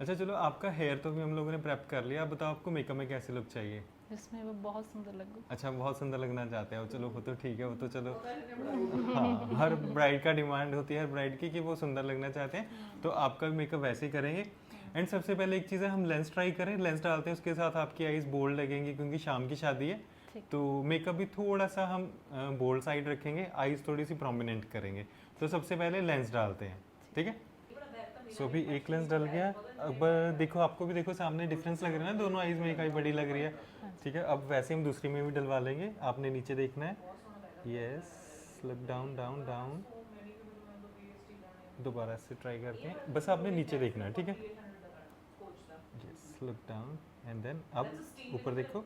अच्छा चलो, आपका हेयर तो भी हम लोगों ने प्रेप कर लिया। आप बताओ आपको मेकअप में कैसे लुक चाहिए? जिसमें वो बहुत सुंदर लगो। अच्छा, बहुत सुंदर लगना चाहते हो। चलो वो तो ठीक है, वो तो चलो। हाँ, हर ब्राइड का डिमांड होती है हर ब्राइड की कि वो सुंदर लगना चाहते हैं, तो आपका भी मेकअप वैसे ही करेंगे। एंड सबसे पहले एक चीज़ है, हम लेंस ट्राई करें। लेंस डालते हैं, उसके साथ आपकी आईज बोल्ड लगेंगी क्योंकि शाम की शादी है। ठीक। तो मेकअप भी थोड़ा सा हम बोल्ड साइड रखेंगे, आईज थोड़ी सी प्रोमिनेंट करेंगे। तो सबसे पहले लेंस डालते हैं, ठीक है। सो अभी एक लेंस डल गया। अब देखो, आपको भी देखो सामने डिफरेंस लग रहा है ना, दोनों आईज में एक आई बड़ी लग रही है। हाँ जी। ठीक है, अब वैसे हम दूसरी में भी डलवा लेंगे। आपने नीचे देखना है। Yes, look down down down. दोबारा से ट्राई करते हैं, बस आपने नीचे देखना है, ठीक है। Yes, look down and then अब ऊपर देखो।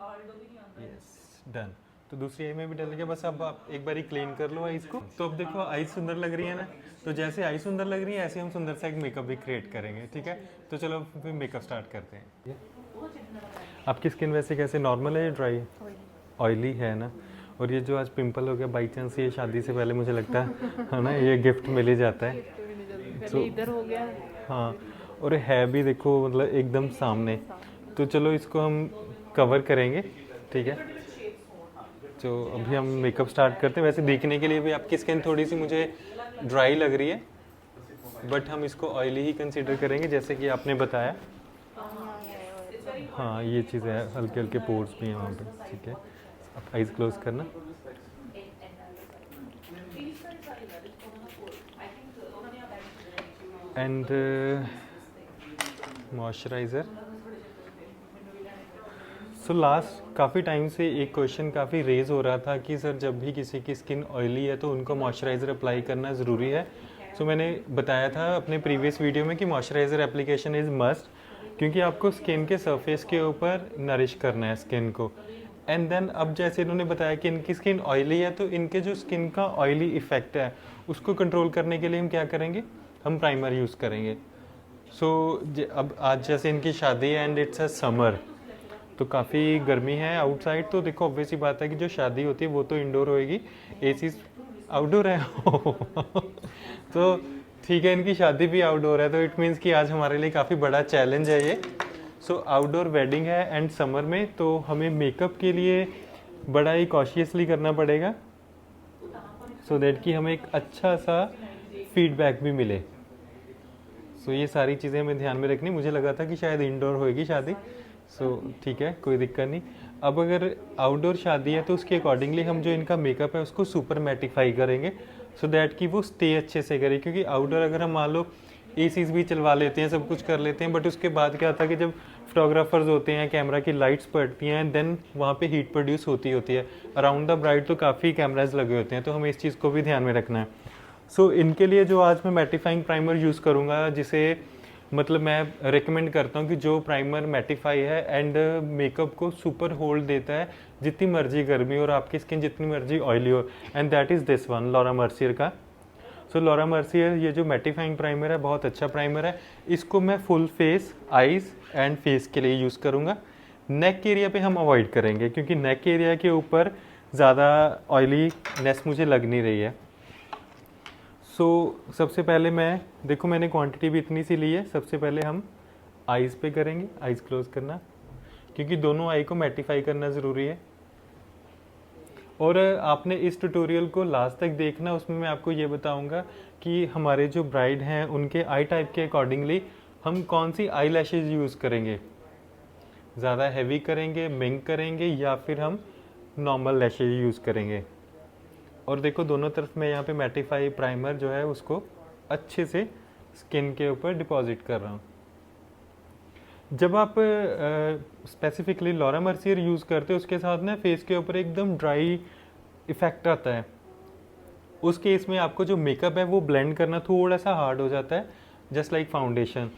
Yes, done. तो दूसरी आई में भी डल गया। बस अब आप एक बार ही क्लीन कर लो आईज को। तो अब देखो आईज सुंदर लग रही है ना। तो जैसे आई सुंदर लग रही है, ऐसे हम सुंदर सा एक मेकअप भी क्रिएट करेंगे, ठीक है। तो चलो फिर मेकअप स्टार्ट करते हैं। आपकी स्किन वैसे कैसे, नॉर्मल है या ड्राई? ऑयली। ऑयली है ना। और ये जो आज पिंपल हो गया बाई चांस, ये शादी से पहले मुझे लगता है ना, ये गिफ्ट मिल ही जाता है। गिफ्ट भी नहीं जल्दी, पहले तो इधर हो गया हाँ, फिर इधर। और है भी देखो मतलब एकदम सामने। सामने। तो चलो इसको हम कवर करेंगे, ठीक है। तो अभी हम मेकअप स्टार्ट करते हैं। वैसे देखने के लिए भी आपकी स्किन थोड़ी सी मुझे ड्राई लग रही है, बट हम इसको ऑयली ही कंसीडर करेंगे जैसे कि आपने बताया। यहाँ है ऑयल। हाँ, ये चीज़ है, हल्के हल्के पोर्स भी हैं वहाँ पे, ठीक है। आप आइज क्लोज करना। And moisturiser. सो लास्ट काफ़ी टाइम से एक क्वेश्चन काफ़ी रेज हो रहा था कि सर जब भी किसी की स्किन ऑयली है तो उनको मॉइस्चराइज़र अप्लाई करना ज़रूरी है। सो मैंने बताया था अपने प्रीवियस वीडियो में कि मॉइस्चराइज़र एप्लीकेशन इज़ मस्ट, क्योंकि आपको स्किन के सरफेस के ऊपर नरिश करना है स्किन को। एंड देन अब जैसे इन्होंने बताया कि इनकी स्किन ऑयली है, तो इनके जो स्किन का ऑयली इफेक्ट है उसको कंट्रोल करने के लिए हम क्या करेंगे, हम प्राइमर यूज़ करेंगे। सो अब आज जैसे इनकी शादी है एंड इट्स अ समर, तो काफ़ी गर्मी है आउटसाइड। तो देखो ऑब्वियस ही बात है कि जो शादी होती है वो तो इंडोर होएगी, एसी आउटडोर है। तो ठीक है, इनकी शादी भी आउटडोर है, तो इट मीन्स कि आज हमारे लिए काफ़ी बड़ा चैलेंज है ये। सो आउटडोर वेडिंग है एंड समर में, तो हमें मेकअप के लिए बड़ा ही कॉशियसली करना पड़ेगा, सो दैट कि हमें एक अच्छा सा फीडबैक भी मिले। सो ये सारी चीज़ें हमें ध्यान में रखनी। मुझे लगा था कि शायद इंडोर होएगी शादी, सो ठीक है, कोई दिक्कत नहीं। अब अगर आउटडोर शादी है तो उसके अकॉर्डिंगली हम जो इनका मेकअप है उसको सुपर मैटिफाई करेंगे, सो दैट कि वो स्टे अच्छे से करे। क्योंकि आउटडोर अगर हम मान लो एसीज भी चलवा लेते हैं, सब कुछ कर लेते हैं, बट उसके बाद क्या होता है कि जब फोटोग्राफर्स होते हैं, कैमरा की लाइट्स पड़ती हैं, देन वहाँ पे हीट प्रोड्यूस होती है अराउंड द ब्राइड। तो काफ़ी कैमराज लगे होते हैं, तो हमें इस चीज़ को भी ध्यान में रखना है। सो इनके लिए जो आज मैं मैटिफाइंग प्राइमर यूज़ करूँगा, जिसे मतलब मैं रिकमेंड करता हूँ कि जो प्राइमर मैटिफाई है एंड मेकअप को सुपर होल्ड देता है जितनी मर्जी गर्मी और आपकी स्किन जितनी मर्जी ऑयली हो, and that is this one, Laura Mercier का। सो लॉरा मर्सियर ये जो मैटिफाइंग प्राइमर है बहुत अच्छा प्राइमर है। इसको मैं full face, eyes and face के लिए यूज़ करूँगा। नेक एरिया पे हम अवॉइड करेंगे क्योंकि नेक एरिया के ऊपर ज़्यादा ऑयलीनेस मुझे लग नहीं रही है। सबसे पहले मैं देखो, मैंने क्वांटिटी भी इतनी सी ली है। सबसे पहले हम आईज़ पे करेंगे, आईज़ क्लोज करना, क्योंकि दोनों आई को मैटिफाई करना ज़रूरी है। और आपने इस ट्यूटोरियल को लास्ट तक देखना, उसमें मैं आपको ये बताऊंगा कि हमारे जो ब्राइड हैं उनके आई टाइप के अकॉर्डिंगली हम कौन सी आई लैशेज यूज़ करेंगे, ज़्यादा हैवी करेंगे, मिंक करेंगे, या फिर हम नॉर्मल लैशेज यूज़ करेंगे। और देखो दोनों तरफ मैं यहाँ पे मैटिफाई प्राइमर जो है उसको अच्छे से स्किन के ऊपर डिपॉजिट कर रहा हूँ। जब आप स्पेसिफिकली लॉरा मर्सियर यूज़ करते हो उसके साथ ना फेस के ऊपर एकदम ड्राई इफेक्ट आता है, उस केस में आपको जो मेकअप है वो ब्लेंड करना थोड़ा सा हार्ड हो जाता है, जस्ट लाइक फाउंडेशन।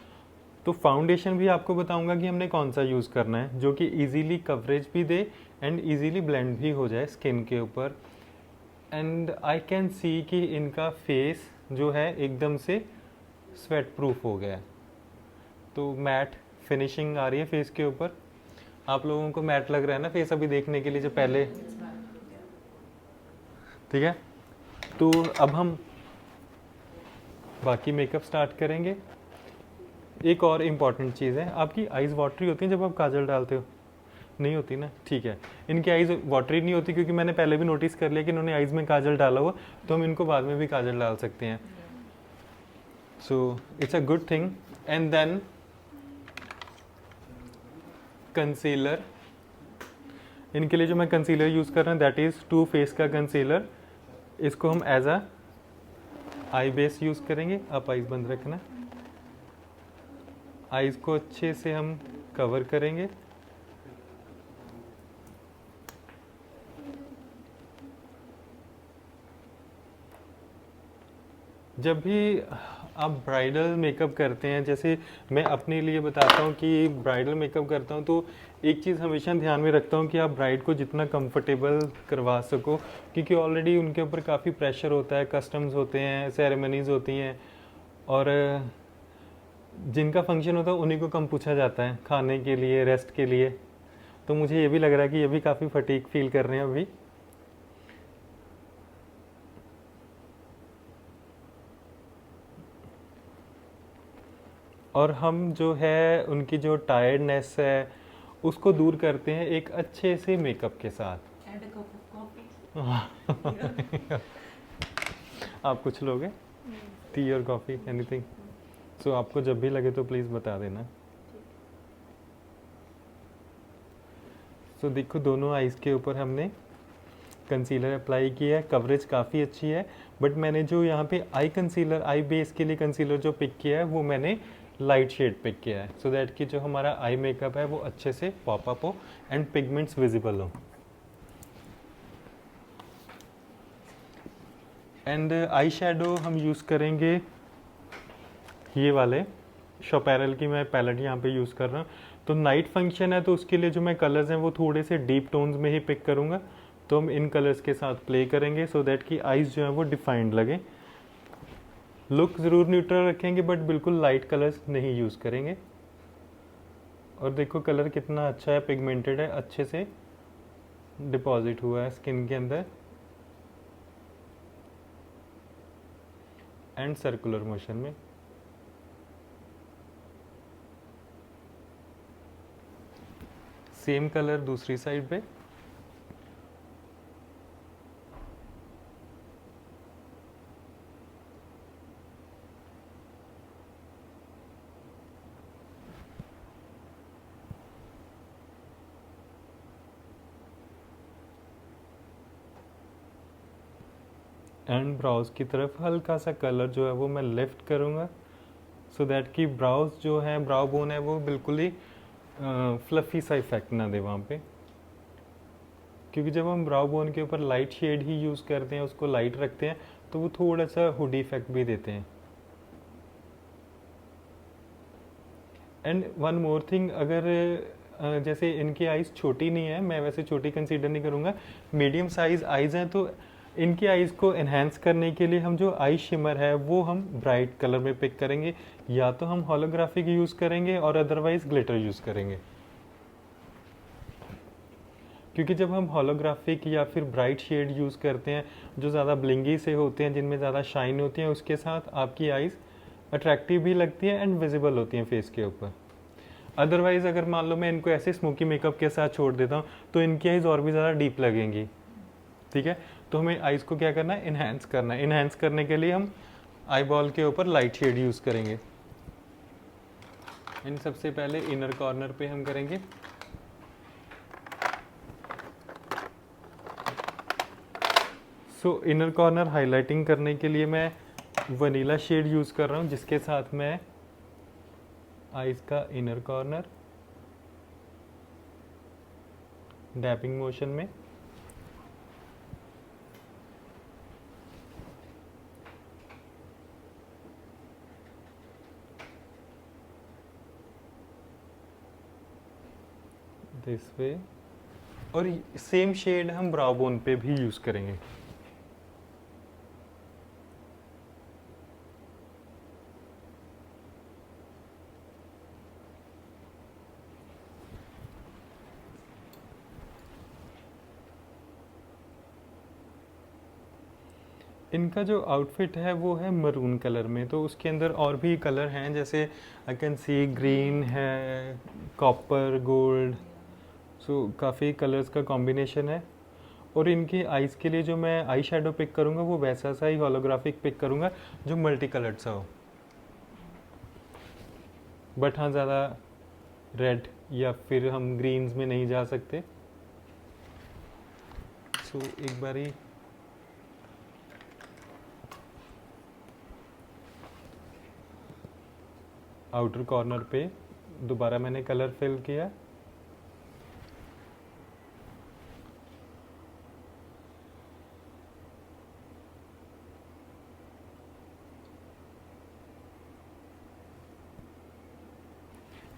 तो फाउंडेशन भी आपको बताऊंगा कि हमने कौन सा यूज़ करना है जो कि इजीली कवरेज भी दे एंड इजीली ब्लेंड भी हो जाए स्किन के ऊपर। एंड आई कैन सी कि इनका फेस जो है एकदम से स्वेट प्रूफ हो गया है, तो मैट फिनिशिंग आ रही है फेस के ऊपर। आप लोगों को मैट लग रहा है ना फेस अभी देखने के लिए जो पहले, ठीक है। तो अब हम बाकी मेकअप स्टार्ट करेंगे। एक और इम्पॉर्टेंट चीज़ है, आपकी आइज़ वाटरी होती हैं जब आप काजल डालते हो? नहीं होती ना, ठीक है। इनकी आइज़ वाटरी नहीं होती क्योंकि मैंने पहले भी नोटिस कर लिया कि इन्होंने आइज़ में काजल डाला हुआ, तो हम इनको बाद में भी काजल डाल सकते हैं। So it's a good thing. And then concealer, इनके लिए जो मैं कंसीलर यूज़ कर रहा हूँ दैट इज़ टू फेस का कंसीलर। इसको हम as a eye base use करेंगे। आप आइज़ बंद रखना, आइज़ को अच्छे से हम कवर करेंगे। जब भी आप ब्राइडल मेकअप करते हैं, जैसे मैं अपने लिए बताता हूँ कि ब्राइडल मेकअप करता हूँ, तो एक चीज़ हमेशा ध्यान में रखता हूँ कि आप ब्राइड को जितना कंफर्टेबल करवा सको, क्योंकि ऑलरेडी उनके ऊपर काफ़ी प्रेशर होता है, कस्टम्स होते हैं, सेरेमनीज़ होती हैं, और जिनका फंक्शन होता है उन्हीं को कम पूछा जाता है खाने के लिए, रेस्ट के लिए। तो मुझे ये भी लग रहा है कि ये भी काफ़ी फटीग फील कर रहे हैं अभी। और हम जो है उनकी जो टायर्डनेस है उसको दूर करते हैं एक अच्छे से मेकअप के साथ। And a cup of coffee. आप कुछ लोगे? टी और कॉफ़ी, एनीथिंग? सो आपको जब भी लगे तो प्लीज़ बता देना। सो देखो, दोनों आइज़ के ऊपर हमने कंसीलर अप्लाई किया है, कवरेज काफ़ी अच्छी है। बट मैंने जो यहाँ पे आई कंसीलर, आई बेस के लिए कंसीलर जो पिक किया है वो मैंने लाइट शेड पिक किया है, सो दैट कि जो हमारा आई मेकअप है वो अच्छे से पॉप अप हो एंड पिगमेंट्स विजिबल हो। एंड आई शेडो हम यूज़ करेंगे ये वाले शॉपेरल की, मैं पैलेट यहाँ पे यूज़ कर रहा हूँ। तो नाइट फंक्शन है तो उसके लिए जो मैं कलर्स हैं वो थोड़े से डीप टोन्स में ही पिक करूँगा। तो हम इन कलर्स के साथ प्ले करेंगे सो दैट कि आइज़ जो है वो डिफाइंड लगे। लुक ज़रूर न्यूट्रल रखेंगे बट बिल्कुल लाइट कलर्स नहीं यूज़ करेंगे। और देखो कलर कितना अच्छा है, पिगमेंटेड है, अच्छे से डिपॉजिट हुआ है स्किन के अंदर एंड सर्कुलर मोशन में। सेम कलर दूसरी साइड पे। एंड ब्राउज की तरफ हल्का सा कलर जो है वो मैं लिफ्ट करूँगा सो दैट कि ब्राउज जो है, ब्राउ बोन है, वो बिल्कुल ही फ्लफी सा इफेक्ट ना दे वहाँ पे। क्योंकि जब हम ब्राउ बोन के ऊपर लाइट शेड ही यूज़ करते हैं, उसको लाइट रखते हैं, तो वो थोड़ा सा हुडी इफेक्ट भी देते हैं। एंड वन मोर थिंग, अगर जैसे इनकी आइज़ छोटी नहीं है, मैं वैसे छोटी कंसीडर नहीं करूँगा, मीडियम साइज़ आइज़ हैं, तो इनकी आइज़ को एनहेंस करने के लिए हम जो आई शिमर है वो हम ब्राइट कलर में पिक करेंगे, या तो हम होलोग्राफिक यूज़ करेंगे और अदरवाइज ग्लिटर यूज़ करेंगे। क्योंकि जब हम होलोग्राफिक या फिर ब्राइट शेड यूज़ करते हैं जो ज़्यादा ब्लिंगी से होते हैं, जिनमें ज़्यादा शाइन होती हैं, उसके साथ आपकी आइज़ अट्रैक्टिव भी लगती है एंड विजिबल होती हैं फेस के ऊपर। अदरवाइज़ अगर मान लो मैं इनको ऐसे स्मोकी मेकअप के साथ छोड़ देता हूँ तो इनकी आइज़ और भी ज़्यादा डीप लगेंगी। ठीक है, तो हमें आइज़ को क्या करना है, इन्हेंस करना है। इन्हेंस करने के लिए हम आई बॉल के ऊपर लाइट शेड यूज़ करेंगे। इन सबसे पहले इनर कॉर्नर पे हम करेंगे। सो इनर कॉर्नर हाइलाइटिंग करने के लिए मैं वनीला शेड यूज़ कर रहा हूँ, जिसके साथ मैं आइज़ का इनर कॉर्नर डैपिंग मोशन में दिस वे, और सेम शेड हम ब्राउ बोन पे भी यूज़ करेंगे। इनका जो आउटफिट है वो है मरून कलर में, तो उसके अंदर और भी कलर हैं, जैसे आई कैन सी ग्रीन है, कॉपर, गोल्ड, सो काफ़ी कलर्स का कॉम्बिनेशन है। और इनकी आईज के लिए जो मैं आई शेडो पिक करूँगा वो वैसा सा ही होलोग्राफिक पिक करूँगा जो मल्टी कलर्ड सा हो, बट हाँ ज़्यादा रेड या फिर हम ग्रीन्स में नहीं जा सकते। सो एक बारी आउटर कॉर्नर पे दोबारा मैंने कलर फिल किया,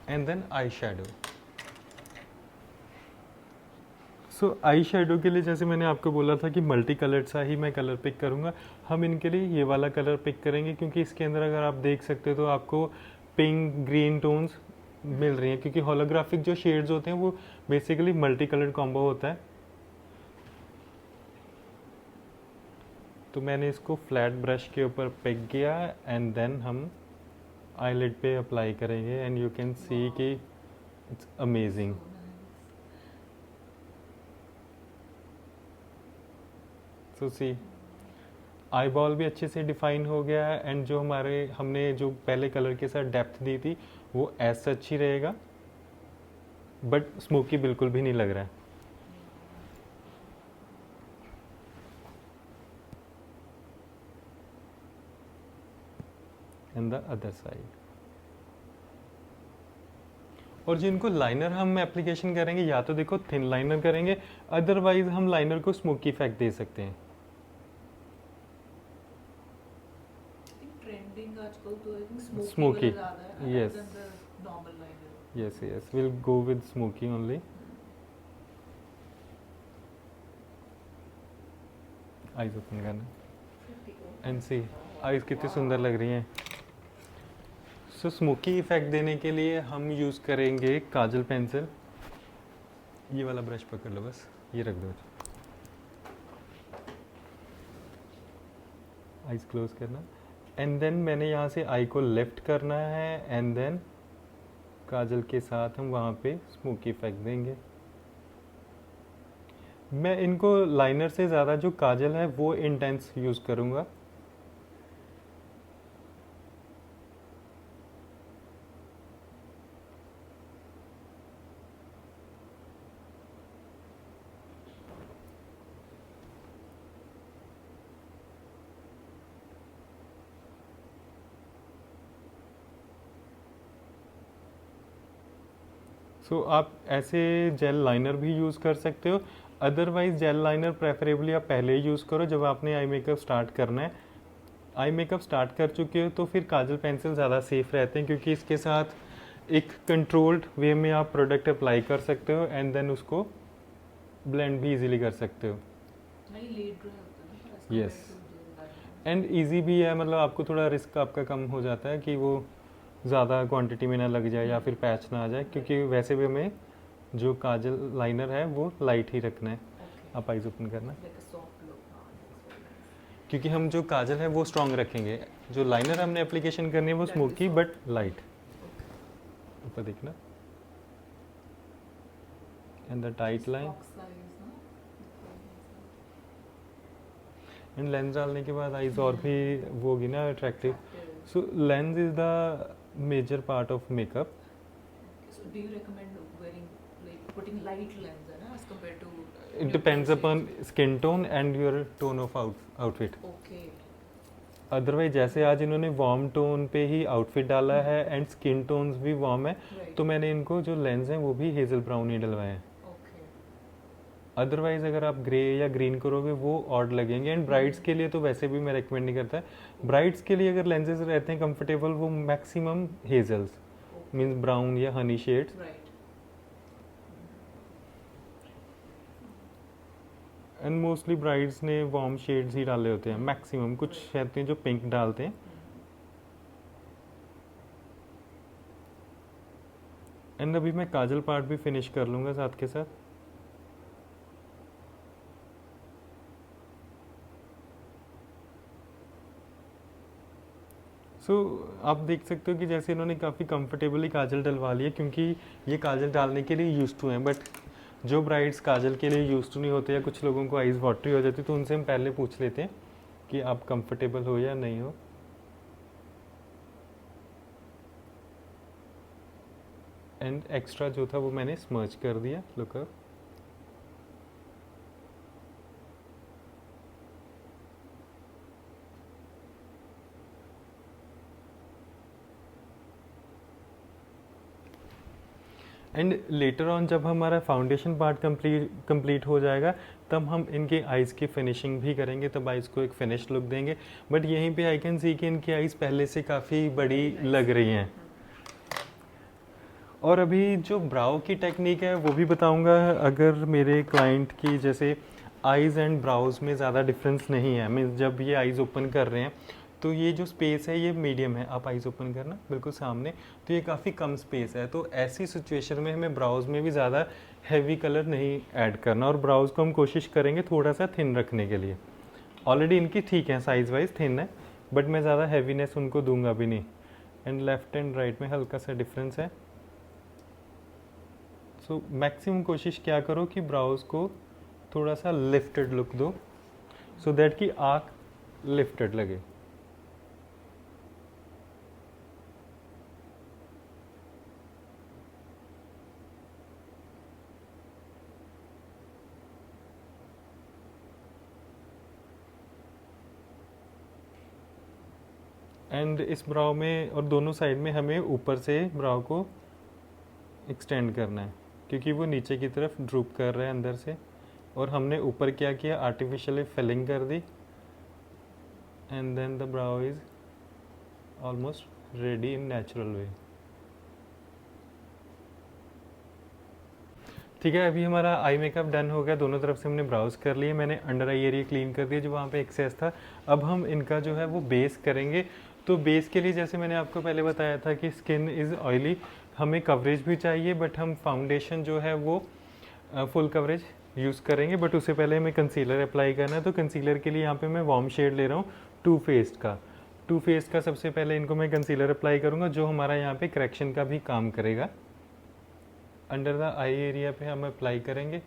and then eye shadow. So eye shadow के लिए जैसे मैंने आपको बोला था कि मल्टी कलर्ड सा ही मैं कलर पिक करूँगा, हम इनके लिए ये वाला कलर पिक करेंगे, क्योंकि इसके अंदर अगर आप देख सकते हो तो आपको पिंक ग्रीन टोन्स मिल रही हैं, क्योंकि होलोग्राफिक जो शेड्स होते हैं वो बेसिकली मल्टी कलर्ड कॉम्बो होता है। तो मैंने इसको फ्लैट ब्रश के ऊपर पिक किया एंड देन हम आईलिड पे अप्लाई करेंगे, एंड यू कैन सी कि it's amazing. So see eyeball भी अच्छे से डिफाइन हो गया है, एंड जो हमने जो पहले कलर के साथ डेप्थ दी थी वो एज सच ही रहेगा, बट स्मोकी बिल्कुल भी नहीं लग रहा है। And the other side. और जिनको लाइनर हम एप्लीकेशन करेंगे, या तो देखो थिन लाइनर करेंगे, अदरवाइज हम लाइनर को स्मोकी इफेक्ट दे सकते हैं। ट्रेंडिंग आजकल तो आई थिंक Smoky, स्मोकी ज्यादा है yes. rather than the normal liner. Yes, yes, we'll go with smoky only. Eyes open करना एंड सी आईज कितनी सुंदर लग रही हैं। सो स्मोकी इफेक्ट देने के लिए हम यूज़ करेंगे काजल पेंसिल। ये वाला ब्रश पकड़ लो, बस ये रख दो, आईज क्लोज करना, एंड देन मैंने यहाँ से आई को लिफ्ट करना है, एंड देन काजल के साथ हम वहाँ पे स्मोकी इफेक्ट देंगे। मैं इनको लाइनर से ज़्यादा जो काजल है वो इंटेंस यूज़ करूँगा। सो आप ऐसे जेल लाइनर भी यूज़ कर सकते हो, अदरवाइज जेल लाइनर प्रेफरेबली आप पहले ही यूज़ करो जब आपने आई मेकअप स्टार्ट करना है। आई मेकअप स्टार्ट कर चुके हो तो फिर काजल पेंसिल ज़्यादा सेफ रहते हैं, क्योंकि इसके साथ एक कंट्रोल्ड वे में आप प्रोडक्ट अप्लाई कर सकते हो, एंड देन उसको ब्लेंड भी इजीली कर सकते हो। नहीं लीड रहे होते हैं ना, Yes. एंड इजी भी है, मतलब आपको थोड़ा रिस्क आपका कम हो जाता है कि वो ज़्यादा क्वांटिटी में ना लग जाए या फिर पैच ना आ जाए, क्योंकि वैसे भी हमें जो काजल लाइनर है वो लाइट ही रखना है। आप आइज ओपन करना, क्योंकि हम जो काजल है वो स्ट्रॉन्ग रखेंगे, जो लाइनर हमने एप्लीकेशन करनी है वो स्मोकी बट लाइट। ऊपर देखना, and the tight line, and lens डालने के बाद आइज और भी वो होगी ना attractive. So lens is the major part of makeup. So do you recommend wearing, like putting light lens है ना as compared to? It depends upon skin tone and your tone of outfit. Okay. Otherwise जैसे आज इन्होंने warm tone पे ही outfit डाला है and skin tones भी warm है, Right. तो मैंने इनको जो लेंस हैं वो भी हेजल ब्राउन ही डलवाए हैं। Okay. अदरवाइज अगर आप ग्रे या ग्रीन करोगे वो ऑड लगेंगे, एंड ब्राइड्स के लिए तो वैसे भी मैं रेकमेंड नहीं करता। ब्राइड्स के लिए अगर लेंसेज रहते हैं कंफर्टेबल, वो मैक्सिमम हेजल्स मीन्स ब्राउन या Honey shades. Right. And mostly brides ने वार्म शेड्स ही डाले होते हैं, मैक्सिमम कुछ रहते हैं जो पिंक डालते हैं। एंड अभी मैं काजल पार्ट भी फिनिश कर लूँगा साथ के साथ। सो आप देख सकते हो कि जैसे इन्होंने काफ़ी कंफर्टेबली काजल डलवा लिया, क्योंकि ये काजल डालने के लिए यूज टू हैं। बट जो ब्राइड्स काजल के लिए यूज टू नहीं होते या कुछ लोगों को आइज़ वाटरी हो जाती, तो उनसे हम पहले पूछ लेते हैं कि आप कंफर्टेबल हो या नहीं हो। एंड एक्स्ट्रा जो था वो मैंने स्मर्च कर दिया, look up. And later on जब हमारा फाउंडेशन पार्ट कंप्लीट हो जाएगा, तब हम इनके आइज़ की फिनिशिंग भी करेंगे, तब आइज़ को एक फिनिश लुक देंगे। बट यहीं पे आई कैन सी कि इनकी आइज़ पहले से काफ़ी बड़ी लग रही हैं। और अभी जो ब्राउ की टेक्निक है वो भी बताऊंगा। अगर मेरे क्लाइंट की जैसे आइज़ एंड ब्राउज में ज़्यादा डिफरेंस नहीं है, मीन्स जब ये आइज़ ओपन कर रहे हैं तो ये जो स्पेस है ये मीडियम है, आप आइज़ ओपन करना बिल्कुल सामने, तो ये काफ़ी कम स्पेस है। तो ऐसी सिचुएशन में हमें ब्राउज में भी ज़्यादा हैवी कलर नहीं ऐड करना, और ब्राउज को हम कोशिश करेंगे थोड़ा सा थिन रखने के लिए। ऑलरेडी इनकी ठीक है, साइज़ वाइज थिन है, बट मैं ज़्यादा हैवीनेस उनको दूंगा भी नहीं। एंड लेफ्ट एंड राइट में हल्का सा डिफरेंस है। सो मैक्सिमम कोशिश क्या करो कि ब्राउज को थोड़ा सा लिफ्टेड लुक दो, सो दैट कि आँख लिफ्टेड लगे। एंड इस ब्राउ में और दोनों साइड में हमें ऊपर से ब्राउ को एक्सटेंड करना है, क्योंकि वो नीचे की तरफ ड्रूप कर रहा है अंदर से, और हमने ऊपर क्या किया, आर्टिफिशियली फिलिंग कर दी। And then the brow is almost ready in natural way. ठीक है, अभी हमारा आई मेकअप डन हो गया, दोनों तरफ से हमने ब्राउज कर लिए, मैंने अंडर आई एरिया क्लीन कर दिया जो वहाँ पे एक्सेस था। अब हम इनका जो है वो बेस करेंगे। तो बेस के लिए जैसे मैंने आपको पहले बताया था कि स्किन इज़ ऑयली, हमें कवरेज भी चाहिए, बट हम फाउंडेशन जो है वो फुल कवरेज यूज़ करेंगे। बट उससे पहले हमें कंसीलर अप्लाई करना है। तो कंसीलर के लिए यहाँ पे मैं वार्म शेड ले रहा हूँ टू फेस्ड का सबसे पहले इनको मैं कंसीलर अप्लाई करूँगा, जो हमारा यहाँ पे करेक्शन का भी काम करेगा। अंडर द आई एरिया पे हम अप्लाई करेंगे।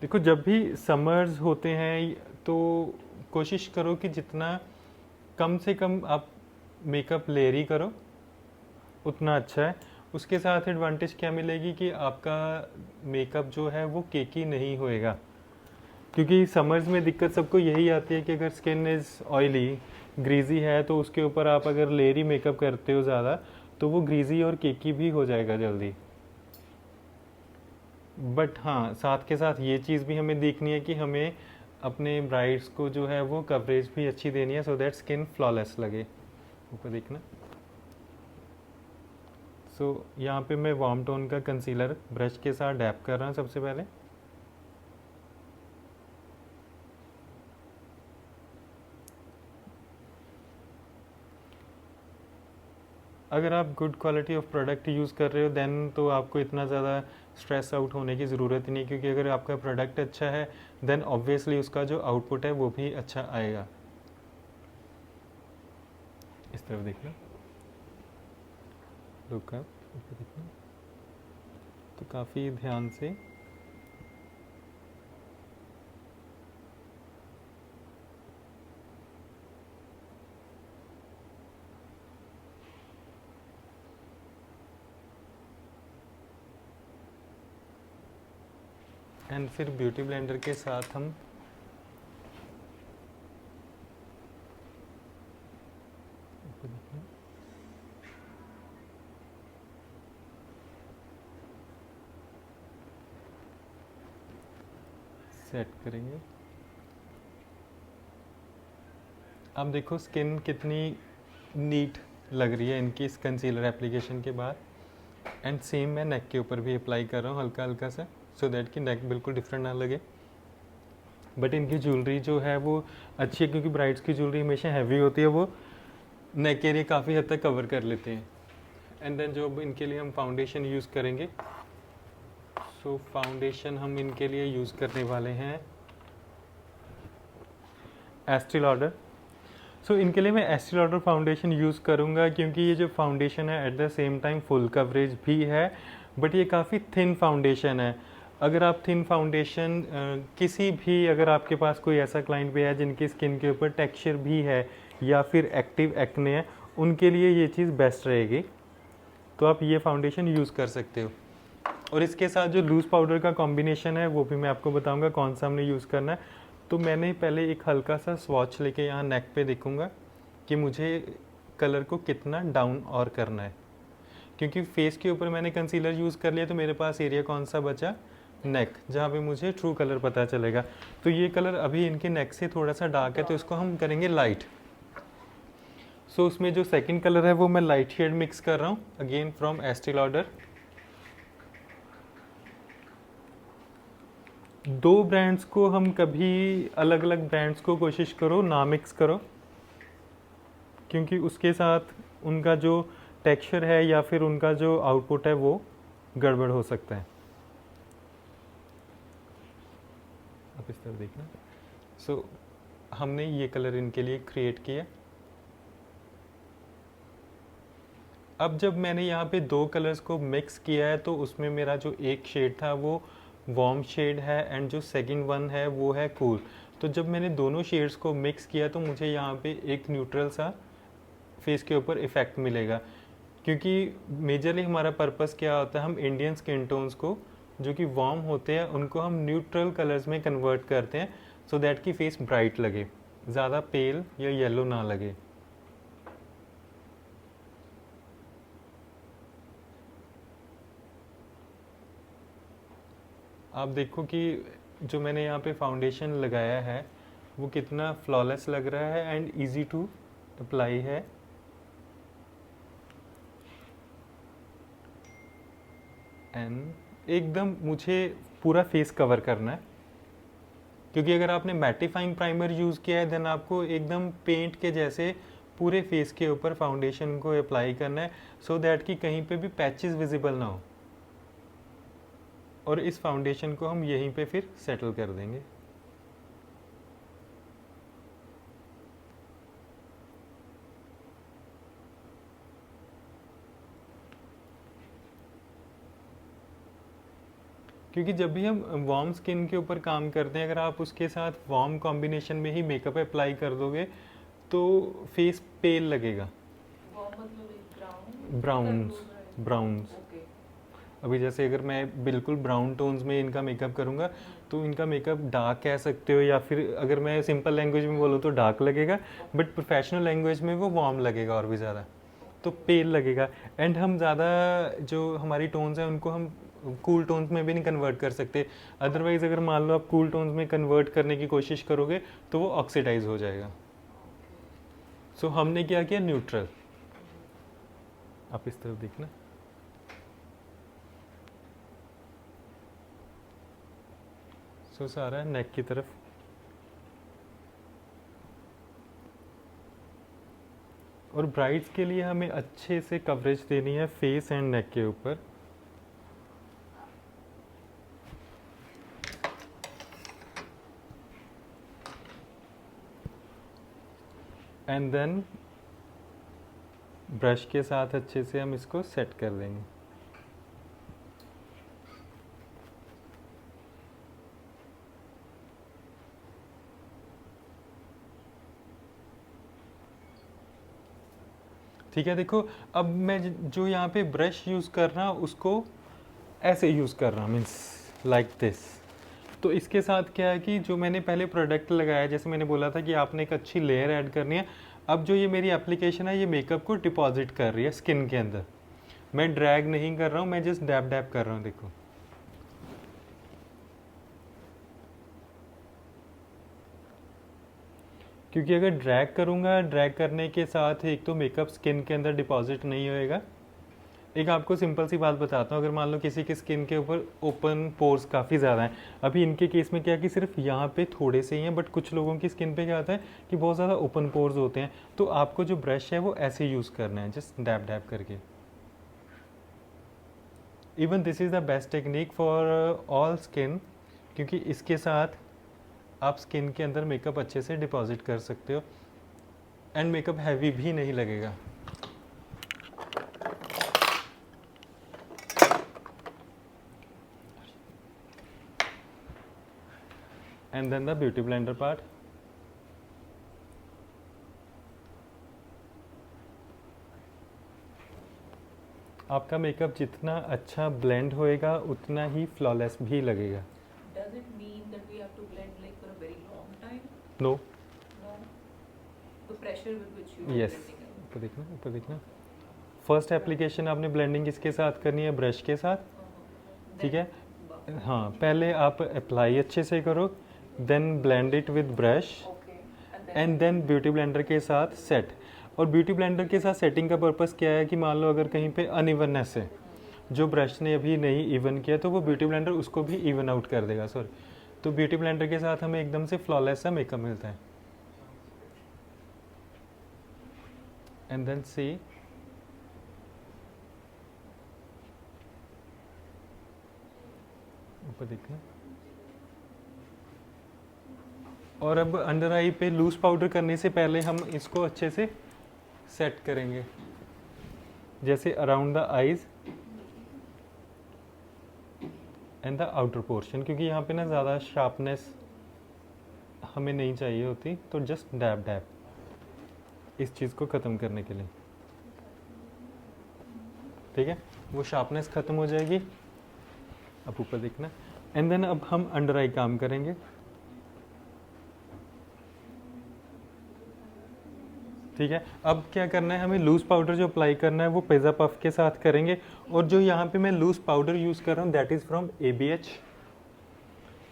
देखो, जब भी समर्स होते हैं तो कोशिश करो कि जितना कम से कम आप मेकअप लेयरी करो उतना अच्छा है। उसके साथ एडवांटेज क्या मिलेगी कि आपका मेकअप जो है वो केकी नहीं होएगा, क्योंकि समर्स में दिक्कत सबको यही आती है कि अगर स्किन इज़ ऑयली, ग्रीजी है, तो उसके ऊपर आप अगर लेयरी मेकअप करते हो ज़्यादा तो वो ग्रीजी और केकी भी हो जाएगा जल्दी। बट हाँ, साथ के साथ ये चीज़ भी हमें देखनी है कि हमें अपने ब्राइड्स को जो है वो कवरेज भी अच्छी देनी है, सो दैट स्किन फ्लॉलेस लगे। ऊपर देखना। सो यहाँ पे मैं वार्म टोन का कंसीलर ब्रश के साथ डैप कर रहा हूँ सबसे पहले। अगर आप good quality of product use कर रहे हो देन तो आपको इतना ज़्यादा स्ट्रेस आउट होने की ज़रूरत ही नहीं, क्योंकि अगर आपका प्रोडक्ट अच्छा है देन ऑब्वियसली उसका जो आउटपुट है वो भी अच्छा आएगा। इस तरफ देखना, लुक अप, देखना, तो काफ़ी ध्यान से एंड फिर ब्यूटी ब्लेंडर के साथ हम सेट करेंगे। अब देखो स्किन कितनी नीट लग रही है इनकी इस कंसीलर एप्लीकेशन के बाद। एंड सेम मैं नेक के ऊपर भी अप्लाई कर रहा हूँ हल्का हल्का सा, सो दैट कि नेक बिल्कुल डिफरेंट ना लगे। बट इनकी ज्वेलरी जो है वो अच्छी है, क्योंकि ब्राइड्स की ज्वेलरी हमेशा हैवी होती है, वो नेक एरिया काफ़ी हद तक कवर कर लेते हैं। एंड देन जो इनके लिए हम फाउंडेशन यूज़ करेंगे, सो फाउंडेशन हम इनके लिए यूज़ करने वाले हैं एस्टी लॉडर। सो इनके लिए मैं एस्टी लॉडर फाउंडेशन यूज़ करूँगा, क्योंकि ये जो फाउंडेशन है eight the same time full coverage भी है, बट ये काफ़ी थिन फाउंडेशन है। अगर आप थिन फाउंडेशन किसी भी, अगर आपके पास कोई ऐसा क्लाइंट भी है जिनकी स्किन के ऊपर टेक्सचर भी है या फिर एक्टिव एक्ने है, उनके लिए ये चीज़ बेस्ट रहेगी। तो आप ये फाउंडेशन यूज़ कर सकते हो। और इसके साथ जो लूज़ पाउडर का कॉम्बिनेशन है वो भी मैं आपको बताऊंगा कौन सा हमने यूज़ करना है। तो मैंने पहले एक हल्का सा स्वॉच लेके यहाँ नेक पे देखूंगा कि मुझे कलर को कितना डाउन और करना है, क्योंकि फेस के ऊपर मैंने कंसीलर यूज़ कर लिया तो मेरे पास एरिया कौन सा बचा, नेक, जहाँ पे मुझे ट्रू कलर पता चलेगा। तो ये कलर अभी इनके नेक से थोड़ा सा डार्क है, तो इसको हम करेंगे लाइट। सो उसमें जो सेकंड कलर है वो मैं लाइट शेड मिक्स कर रहा हूँ, अगेन फ्रॉम एस्टी लॉडर। दो ब्रांड्स को हम कभी अलग अलग ब्रांड्स को कोशिश करो ना मिक्स करो, क्योंकि उसके साथ उनका जो टेक्सचर है या फिर उनका जो आउटपुट है वो गड़बड़ हो सकता है। आप इस तरह देखना। सो हमने ये कलर इनके लिए क्रिएट किया। अब जब मैंने यहाँ पे दो कलर्स को मिक्स किया है तो उसमें मेरा जो एक शेड था वो वार्म शेड है एंड जो सेकंड वन है वो है कूल। तो जब मैंने दोनों शेड्स को मिक्स किया तो मुझे यहाँ पे एक न्यूट्रल सा फेस के ऊपर इफ़ेक्ट मिलेगा, क्योंकि मेजरली हमारा पर्पस क्या होता है, हम इंडियन स्किन टोन्स को जो कि वार्म होते हैं उनको हम न्यूट्रल कलर्स में कन्वर्ट करते हैं, सो दैट कि फेस ब्राइट लगे, ज़्यादा पेल या येलो ना लगे। आप देखो कि जो मैंने यहाँ पे फाउंडेशन लगाया है वो कितना फ्लॉलेस लग रहा है एंड इजी टू अप्लाई है। एंड एकदम मुझे पूरा फेस कवर करना है, क्योंकि अगर आपने मैटिफाइंग प्राइमर यूज़ किया है देन आपको एकदम पेंट के जैसे पूरे फेस के ऊपर फाउंडेशन को अप्लाई करना है, सो दैट कि कहीं पे भी पैचेस विजिबल ना हो। और इस फाउंडेशन को हम यहीं पे फिर सेटल कर देंगे। क्योंकि जब भी हम वार्म स्किन के ऊपर काम करते हैं, अगर आप उसके साथ वार्म कॉम्बिनेशन में ही मेकअप अप्लाई कर दोगे तो फेस पेल लगेगा। Brown browns. अभी जैसे अगर मैं बिल्कुल ब्राउन टोन्स में इनका मेकअप करूँगा तो इनका मेकअप डार्क कह सकते हो, या फिर अगर मैं सिंपल लैंग्वेज में बोलूँ तो डार्क लगेगा, बट प्रोफेशनल लैंग्वेज में वो वार्म लगेगा और भी ज़्यादा, तो पेल लगेगा। एंड हम ज़्यादा जो हमारी टोन्स हैं उनको हम कूल टोन्स में भी नहीं कन्वर्ट कर सकते। अदरवाइज़ अगर मान लो आप कूल टोन्स में कन्वर्ट करने की कोशिश करोगे तो वो ऑक्सीडाइज हो जाएगा। सो हमने क्या किया, न्यूट्रल। आप इस तरफ देखना। सो सारा नेक की तरफ। और ब्राइड्स के लिए हमें अच्छे से कवरेज देनी है फेस एंड नेक के ऊपर। एंड देन ब्रश के साथ अच्छे से हम इसको सेट कर देंगे। ठीक है, देखो अब मैं जो यहाँ पे ब्रश यूज़ कर रहा हूँ उसको ऐसे यूज़ कर रहा हूँ, मीन्स लाइक दिस। तो इसके साथ क्या है कि जो मैंने पहले प्रोडक्ट लगाया, जैसे मैंने बोला था कि आपने एक अच्छी लेयर ऐड करनी है, अब जो ये मेरी एप्लीकेशन है ये मेकअप को डिपॉजिट कर रही है स्किन के अंदर। मैं ड्रैग नहीं कर रहा हूँ, मैं जस्ट डैब डैब कर रहा हूँ। देखो क्योंकि अगर ड्रैग करूँगा, ड्रैग करने के साथ एक तो मेकअप स्किन के अंदर डिपॉजिट नहीं होएगा। एक आपको सिंपल सी बात बताता हूँ, अगर मान लो किसी की स्किन के ऊपर ओपन पोर्स काफ़ी ज़्यादा हैं, अभी इनके केस में क्या है कि सिर्फ यहाँ पे थोड़े से ही हैं, बट कुछ लोगों की स्किन पे क्या होता है कि बहुत ज़्यादा ओपन पोर्स होते हैं, तो आपको जो ब्रश है वो ऐसे यूज़ करना है, जस्ट डैब डैब करके। Even this is the best technique for all skin, क्योंकि इसके साथ आप स्किन के अंदर मेकअप अच्छे से डिपॉजिट कर सकते हो। एंड मेकअप हैवी भी नहीं लगेगा। And then the beauty blender part. आपका मेकअप जितना अच्छा ब्लेंड होएगा उतना ही फ्लॉलेस भी लगेगा। Does it mean that we have to blend like for a very long time? No, No. The pressure with which you are yes, blending it. ऊपर देखना, ऊपर देखना। फर्स्ट एप्लीकेशन आपने ब्लेंडिंग किसके साथ करनी है? ब्रश के साथ, ठीक है। Then- हाँ, पहले आप अप्लाई अच्छे से करो, then blend it with brush, Okay. And then beauty blender के साथ सेट। और ब्यूटी ब्लेंडर के साथ सेटिंग का पर्पस क्या है कि मान लो अगर कहीं पे अनइवननेस है, जो ब्रश ने अभी नहीं इवन किया, तो वो ब्यूटी ब्लेंडर उसको भी इवन आउट कर देगा। सॉरी, तो ब्यूटी ब्लेंडर के साथ हमें एकदम से फ्लॉलेस सा मेकअप मिलता है। एंड देन सी, ऊपर देखना। और अब अंडर आई पे लूज पाउडर करने से पहले हम इसको अच्छे से सेट करेंगे, जैसे around the eyes and the outer portion, क्योंकि यहाँ पे ना ज़्यादा शार्पनेस हमें नहीं चाहिए होती, तो जस्ट डैब डैब इस चीज़ को ख़त्म करने के लिए, ठीक है। वो शार्पनेस ख़त्म हो जाएगी। अब ऊपर देखना, एंड देन अब हम अंडर आई काम करेंगे। ठीक है, अब क्या करना है, हमें लूज पाउडर जो अप्लाई करना है वो पिज़्ज़ा पफ के साथ करेंगे। और जो यहाँ पे मैं लूज पाउडर यूज़ कर रहा हूँ that is from ABH।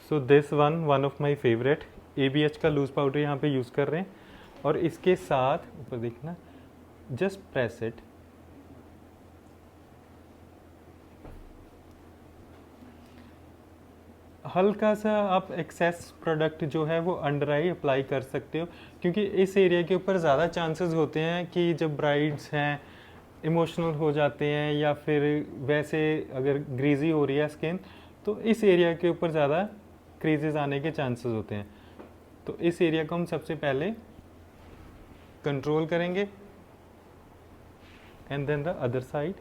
So this one of my favourite ABH का लूज पाउडर यहाँ पे यूज़ कर रहे हैं। और इसके साथ ऊपर देखना, जस्ट प्रेस इट, हल्का सा आप एक्सेस प्रोडक्ट जो है वो अंडर आई अप्लाई कर सकते हो, क्योंकि इस एरिया के ऊपर ज़्यादा चांसेस होते हैं कि जब ब्राइड्स हैं इमोशनल हो जाते हैं, या फिर वैसे अगर ग्रीजी हो रही है स्किन, तो इस एरिया के ऊपर ज़्यादा क्रीजेस आने के चांसेस होते हैं। तो इस एरिया को हम सबसे पहले कंट्रोल करेंगे, and then the other side.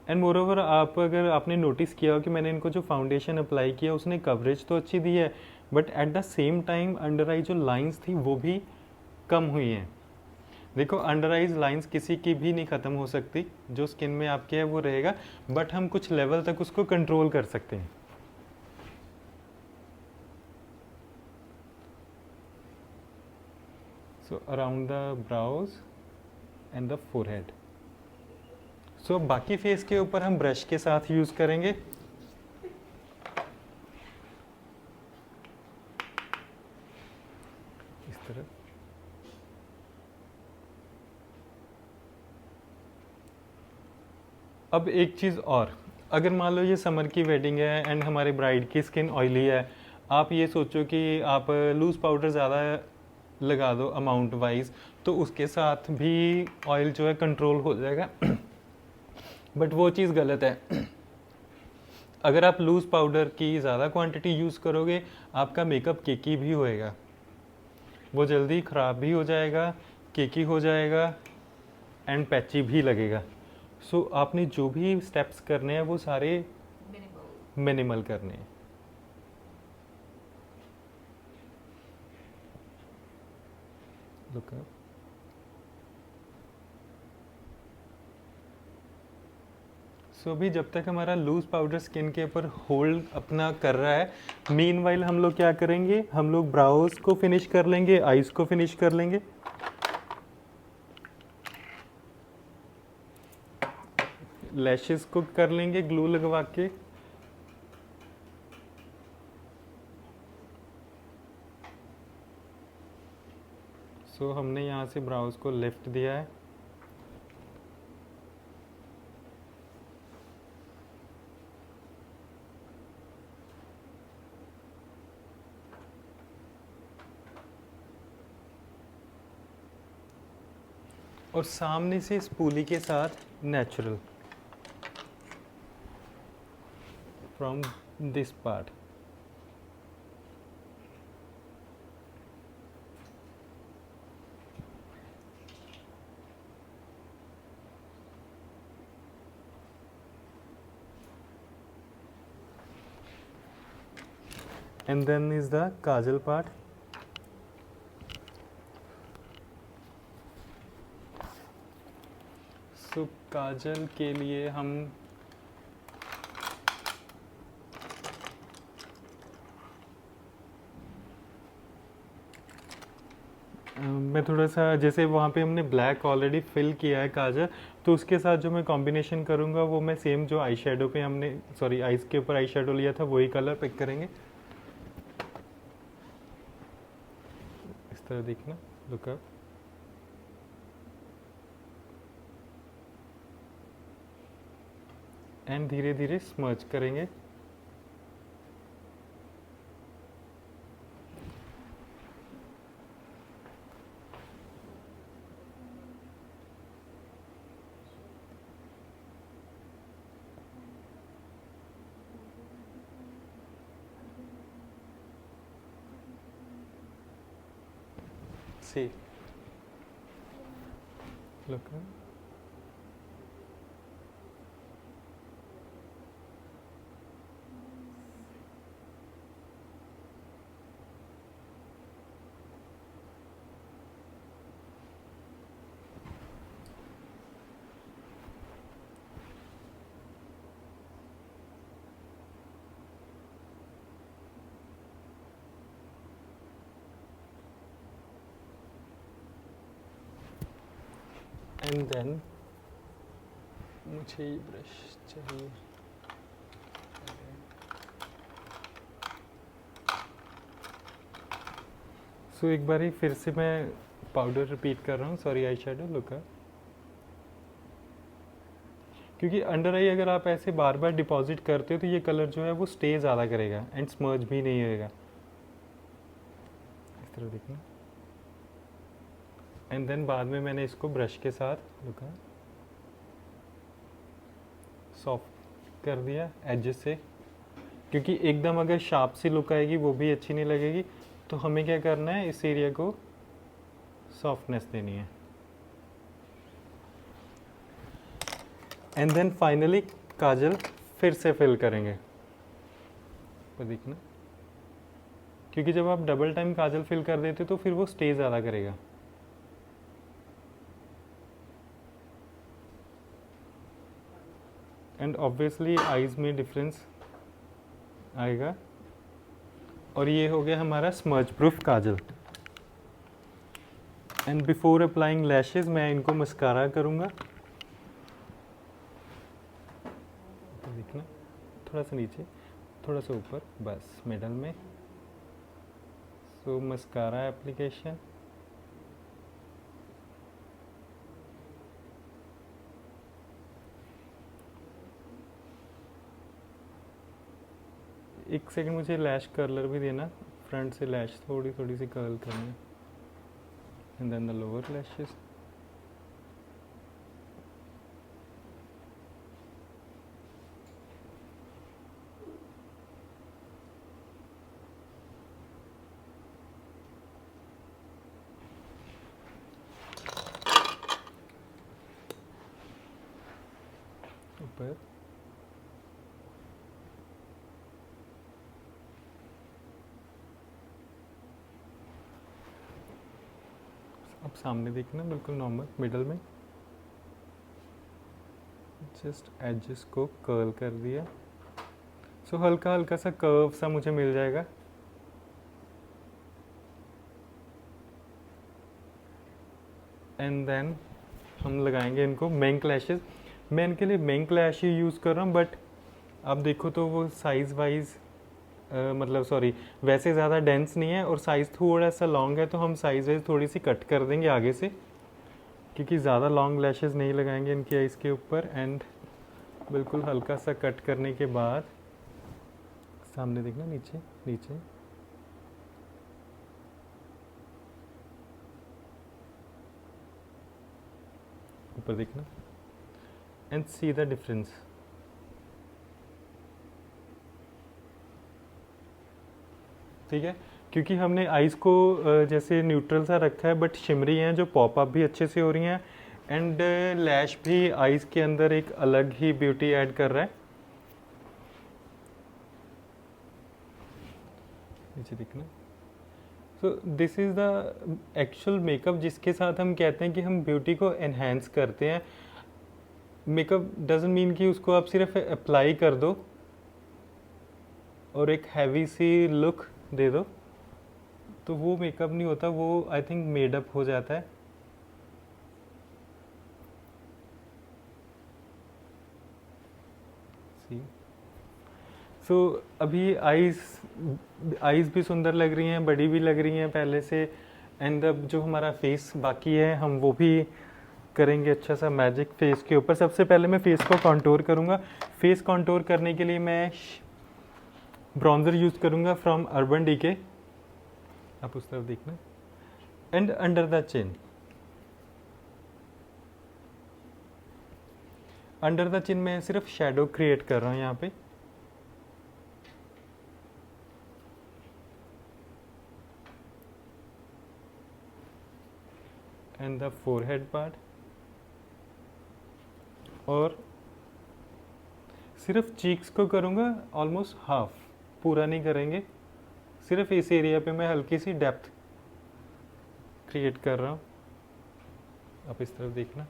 And moreover, आप अगर आपने नोटिस किया हो कि मैंने इनको जो फाउंडेशन अप्लाई किया उसने कवरेज तो अच्छी दी है, but at the same time under eye जो लाइंस थी वो भी कम हुई हैं। देखो, अंडर आईज लाइंस किसी की भी नहीं ख़त्म हो सकती, जो स्किन में आपके है वो रहेगा, बट हम कुछ लेवल तक उसको कंट्रोल कर सकते हैं। So around the brows and the forehead. So बाकी फेस के ऊपर हम ब्रश के साथ यूज़ करेंगे। इस तरह अब एक चीज़ और, अगर मान लो ये समर की वेडिंग है एंड हमारे ब्राइड की स्किन ऑयली है, आप ये सोचो कि आप लूज़ पाउडर ज़्यादा लगा दो अमाउंट वाइज, तो उसके साथ भी ऑयल जो है कंट्रोल हो जाएगा। बट वो चीज़ गलत है। अगर आप लूज़ पाउडर की ज़्यादा क्वांटिटी यूज़ करोगे, आपका मेकअप केकी भी होएगा, वो जल्दी ख़राब भी हो जाएगा, केकी हो जाएगा एंड पैची भी लगेगा। सो आपने जो भी स्टेप्स करने हैं वो सारे Minimal. मिनिमल करने हैं। Look up. सो अभी जब तक हमारा लूज पाउडर स्किन के ऊपर होल्ड अपना कर रहा है, मीनवाइल हम लोग क्या करेंगे, हम लोग ब्राउज को फिनिश कर लेंगे, आईज को फिनिश कर लेंगे। लैशेस को कर लेंगे ग्लू लगवा के। सो हमने यहाँ से ब्राउज को लिफ्ट दिया है। और सामने से स्पूली के साथ natural from this part. And then is the kajal part. So kajal के लिए हम मैं थोड़ा सा, जैसे वहाँ पे हमने ब्लैक ऑलरेडी फिल किया है काजल, तो उसके साथ जो मैं कॉम्बिनेशन करूँगा वो मैं सेम जो आई शेडो पे हमने, सॉरी आइज़ के ऊपर आई शेडो लिया था वही कलर पिक करेंगे. इस तरह देखना, लुक अप. एंड धीरे धीरे स्मर्च करेंगे. See, look up. And then मुझे ये ब्रश चाहिए. सो एक बार ही फिर से मैं पाउडर रिपीट कर रहा हूँ, sorry eye shadow, look up. क्योंकि अंडर आई अगर आप ऐसे बार बार डिपॉजिट करते हो तो ये कलर जो है वो स्टे ज़्यादा करेगा एंड स्मर्ज भी नहीं होएगा. इस तरह देखना. एंड देन बाद में मैंने इसको ब्रश के साथ लुका सॉफ्ट कर दिया एजेस से, क्योंकि एकदम अगर शार्प सी लुक आएगी वो भी अच्छी नहीं लगेगी. तो हमें क्या करना है, इस एरिया को सॉफ्टनेस देनी है. एंड देन फाइनली काजल फिर से फिल करेंगे. तो देखना, क्योंकि जब आप डबल टाइम काजल फिल कर देते तो फिर वो स्टे ज़्यादा करेगा. एंड ऑब्वियसली आईज में डिफरेंस आएगा. और ये हो गया हमारा स्मर्च proof Kajal. And before applying lashes मैं इनको मस्कारा करूँगा. तो देखना, थोड़ा सा नीचे, थोड़ा सा ऊपर, बस मिडल में. सो मस्कारा एप्लीकेशन. एक सेकंड मुझे लैश कर्लर भी देना. फ्रंट से लैश थोड़ी थोड़ी सी कर्ल करनी. And then the lower lashes. ऊपर. अब सामने देखना, बिल्कुल नॉर्मल मिडल में. जस्ट एजेस को कर्ल कर दिया. सो हल्का हल्का सा कर्व सा मुझे मिल जाएगा. एंड देन हम लगाएंगे इनको मेंक लैशेस. मैं इनके लिए मेंक लैश ही यूज़ कर रहा हूँ, बट आप देखो तो वो साइज़ वाइज मतलब सॉरी वैसे ज़्यादा डेंस नहीं है और साइज़ थोड़ा सा लॉन्ग है, तो हम साइज़ वाइज थोड़ी सी कट कर देंगे आगे से, क्योंकि ज़्यादा लॉन्ग लैशेस नहीं लगाएंगे इनकी आइज़ के ऊपर. एंड बिल्कुल हल्का सा कट करने के बाद सामने देखना, नीचे नीचे. ऊपर देखना एंड सी द डिफरेंस. ठीक है, क्योंकि हमने आइज़ को जैसे न्यूट्रल सा रखा है, बट शिमरी हैं जो पॉप अप भी अच्छे से हो रही हैं. एंड लैश भी आइज़ के अंदर एक अलग ही ब्यूटी ऐड कर रहा है. नीचे दिखना। So this is the actual makeup जिसके साथ हम कहते हैं कि हम ब्यूटी को एनहेंस करते हैं। मेकअप डजंट मीन कि उसको आप सिर्फ अप्लाई कर दो और एक हैवी सी लुक दे दो, तो वो मेकअप नहीं होता, वो आई थिंक मेडअप हो जाता है। सो अभी आईज भी सुंदर लग रही हैं, बड़ी भी लग रही हैं पहले से। एंड अब जो हमारा फेस बाकी है हम वो भी करेंगे अच्छा सा मैजिक फेस के ऊपर। सबसे पहले मैं फेस को कंटूर करूँगा। फेस कंटूर करने के लिए मैं ब्रॉन्जर यूज़ करूँगा फ्रॉम अर्बन डीके, आप उस तरफ देखना। And under the chin, under the chin में सिर्फ शेडो क्रिएट कर रहा हूँ यहाँ पे। एंड द फोरहेड पार्ट, और सिर्फ चीक्स को करूँगा ऑलमोस्ट हाफ, पूरा नहीं करेंगे। सिर्फ इस एरिया पे मैं हल्की सी डेप्थ क्रिएट कर रहा हूँ, आप इस तरफ देखना।